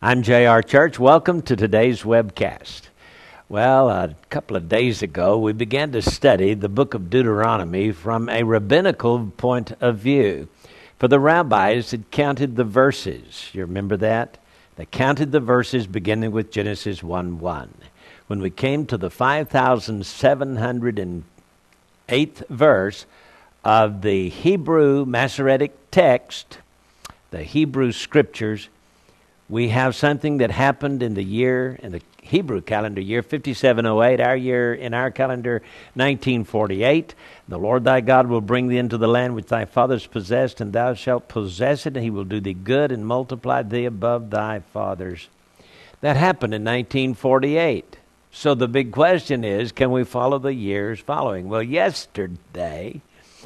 I'm J.R. Church. Welcome to today's webcast. Well, a couple of days ago, we began to study the book of Deuteronomy from a rabbinical point of view. For the rabbis, it counted the verses. You remember that? They counted the verses beginning with Genesis 1:1. When we came to the 5,708th verse of the Hebrew Masoretic text, the Hebrew Scriptures, we have something that happened in the Hebrew calendar year 5708, our year in our calendar 1948. The Lord thy God will bring thee into the land which thy fathers possessed, and thou shalt possess it, and he will do thee good and multiply thee above thy fathers. That happened in 1948. So the big question is, can we follow the years following? Well, yesterday,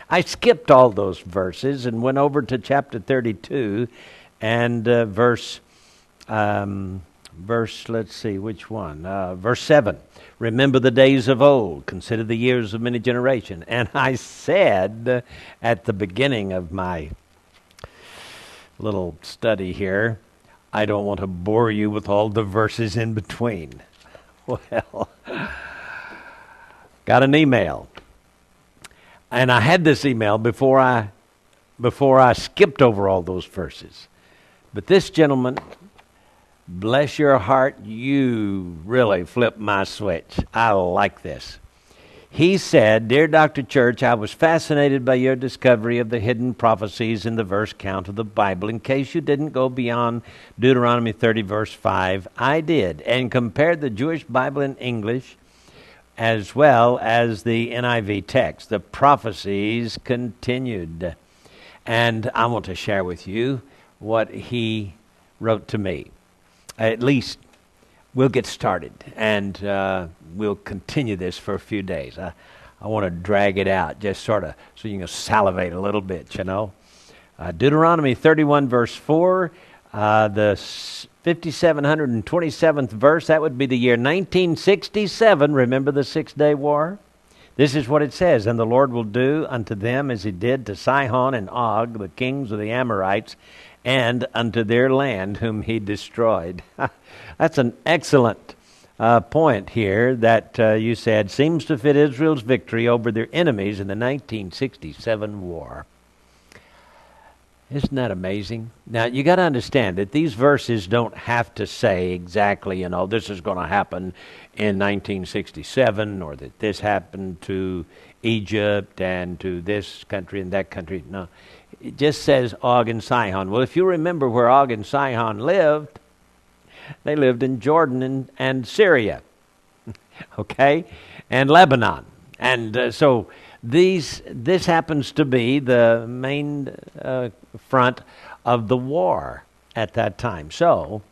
I skipped all those verses and went over to chapter 32 and verse, let's see, which one? Verse 7. Remember the days of old, consider the years of many generations. And I said at the beginning of my little study here, I don't want to bore you with all the verses in between. Well, got an email. And I had this email before I skipped over all those verses. But this gentleman, bless your heart, you really flipped my switch. I like this. He said, Dear Dr. Church, I was fascinated by your discovery of the hidden prophecies in the verse count of the Bible. In case you didn't go beyond Deuteronomy 30, verse 5, I did, and compared the Jewish Bible in English as well as the NIV text. The prophecies continued. And I want to share with you what he wrote to me. At least we'll get started, and we'll continue this for a few days. I want to drag it out just sort of so you can salivate a little bit, you know. Deuteronomy 31, verse 4, the 5727th verse, that would be the year 1967. Remember the Six-Day War? This is what it says, And the Lord will do unto them as he did to Sihon and Og, the kings of the Amorites, and unto their land whom he destroyed. That's an excellent point here that you said seems to fit Israel's victory over their enemies in the 1967 war. Isn't that amazing? Now, you got to understand that these verses don't have to say exactly, this is going to happen in 1967, or that this happened to Egypt and to this country and that country. No, it just says Og and Sihon. Well, if you remember where Og and Sihon lived, they lived in Jordan and Syria, okay, and Lebanon. And so this happens to be the main front of the war at that time. So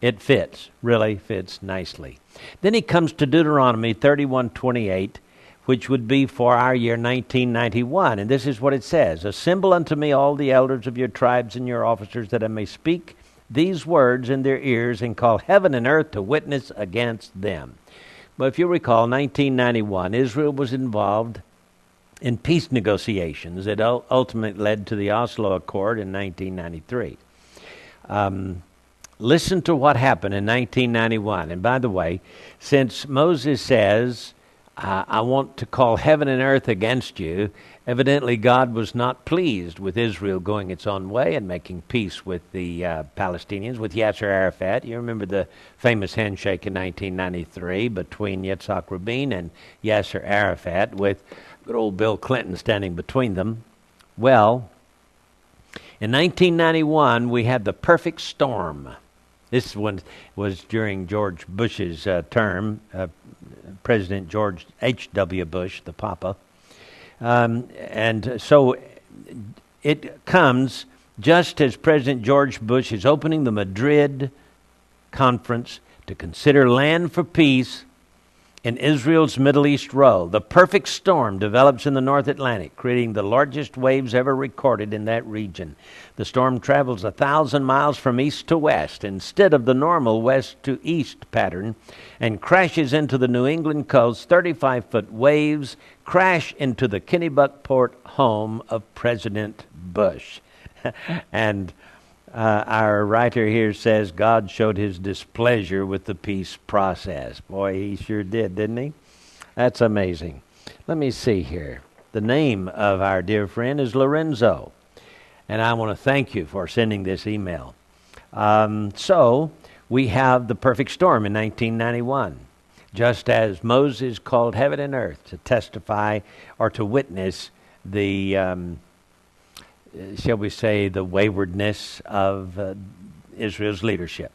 it really fits nicely. Then he comes to Deuteronomy 31:28, which would be for our year 1991. And this is what it says. Assemble unto me all the elders of your tribes and your officers, that I may speak these words in their ears and call heaven and earth to witness against them. But if you recall, 1991, Israel was involved in peace negotiations that ultimately led to the Oslo Accord in 1993. Listen to what happened in 1991. And by the way, since Moses says, I want to call heaven and earth against you, evidently God was not pleased with Israel going its own way and making peace with the Palestinians, with Yasser Arafat. You remember the famous handshake in 1993 between Yitzhak Rabin and Yasser Arafat, with good old Bill Clinton standing between them. Well, in 1991, we had the perfect storm. This one was during George Bush's term, President George H.W. Bush, the Papa. And so it comes just as President George Bush is opening the Madrid conference to consider land for peace in Israel's Middle East row. The perfect storm develops in the North Atlantic, creating the largest waves ever recorded in that region. The storm travels 1,000 miles from east to west instead of the normal west to east pattern, and crashes into the New England coast. 35-foot waves crash into the Kennebunkport home of President Bush. And Our writer here says God showed his displeasure with the peace process. Boy, he sure did, didn't he? That's amazing. Let me see here. The name of our dear friend is Lorenzo, and I want to thank you for sending this email. So we have the perfect storm in 1991. Just as Moses called heaven and earth to testify or to witness the, shall we say, the waywardness of Israel's leadership.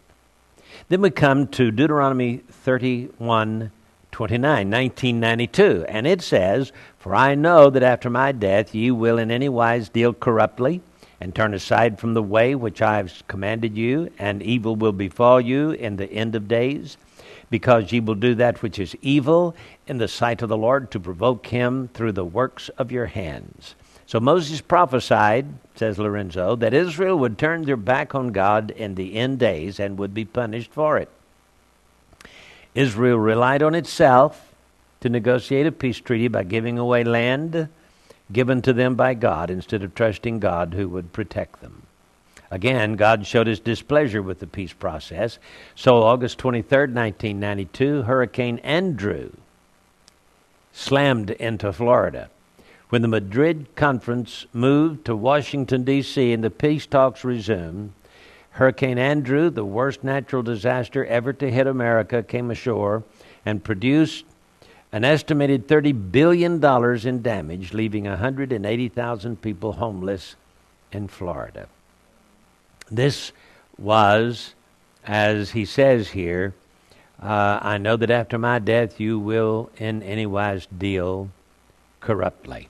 Then we come to Deuteronomy 31:29, 1992, and it says, "For I know that after my death ye will in any wise deal corruptly, and turn aside from the way which I have commanded you, and evil will befall you in the end of days, because ye will do that which is evil in the sight of the Lord, to provoke him through the works of your hands." So Moses prophesied, says Lorenzo, that Israel would turn their back on God in the end days and would be punished for it. Israel relied on itself to negotiate a peace treaty by giving away land given to them by God instead of trusting God who would protect them. Again, God showed his displeasure with the peace process. So August 23rd, 1992, Hurricane Andrew slammed into Florida. When the Madrid conference moved to Washington, D.C., and the peace talks resumed, Hurricane Andrew, the worst natural disaster ever to hit America, came ashore and produced an estimated $30 billion in damage, leaving 180,000 people homeless in Florida. This was, as he says here, I know that after my death you will in any wise deal corruptly.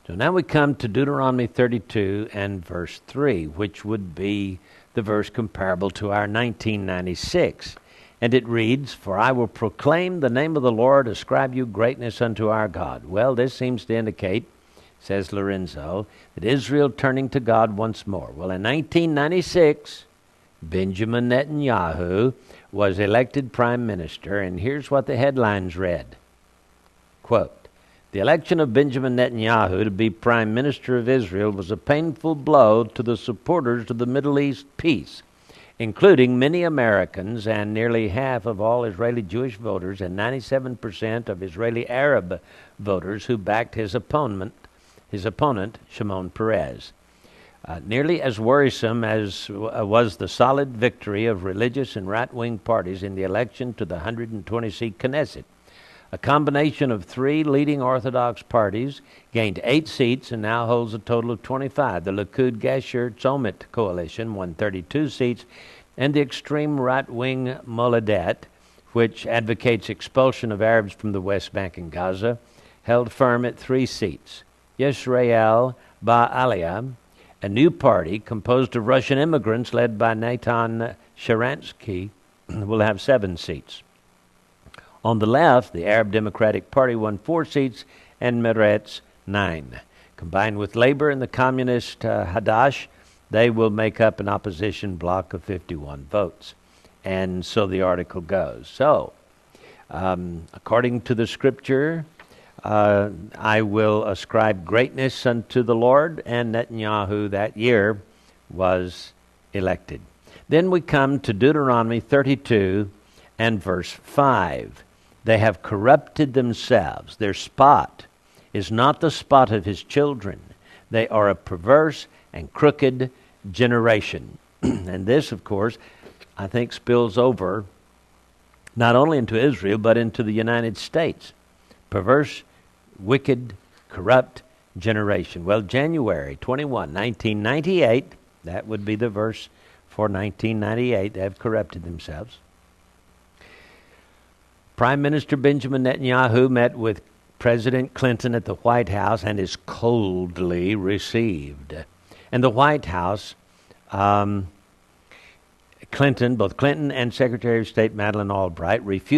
So now we come to Deuteronomy 32 and verse 3, which would be the verse comparable to our 1996. And it reads, "For I will proclaim the name of the Lord, ascribe you greatness unto our God." Well, this seems to indicate, says Lorenzo, that Israel turning to God once more. Well, in 1996, Benjamin Netanyahu was elected prime minister, and here's what the headlines read. Quote, "The election of Benjamin Netanyahu to be prime minister of Israel was a painful blow to the supporters of the Middle East peace, including many Americans and nearly half of all Israeli Jewish voters and 97% of Israeli Arab voters who backed his opponent, Shimon Peres. Nearly as worrisome as was the solid victory of religious and right-wing parties in the election to the 120-seat Knesset. A combination of three leading Orthodox parties gained 8 seats and now holds a total of 25. The Likud Gesher Tzomit coalition won 32 seats, and the extreme right-wing Moledet, which advocates expulsion of Arabs from the West Bank and Gaza, held firm at 3 seats. Yisrael Ba'aliyah, a new party composed of Russian immigrants led by Natan Sharansky, will have 7 seats. On the left, the Arab Democratic Party won 4 seats and Meretz 9. Combined with Labor and the Communist Hadash, they will make up an opposition bloc of 51 votes. And so the article goes. So, according to the scripture, I will ascribe greatness unto the Lord, and Netanyahu that year was elected. Then we come to Deuteronomy 32 and verse 5. They have corrupted themselves. Their spot is not the spot of his children. They are a perverse and crooked generation. And this, of course, I think spills over not only into Israel, but into the United States. Perverse, wicked, corrupt generation. Well, January 21, 1998, that would be the verse for 1998. They have corrupted themselves. Prime Minister Benjamin Netanyahu met with President Clinton at the White House and is coldly received. And the White House, both Clinton and Secretary of State Madeleine Albright refused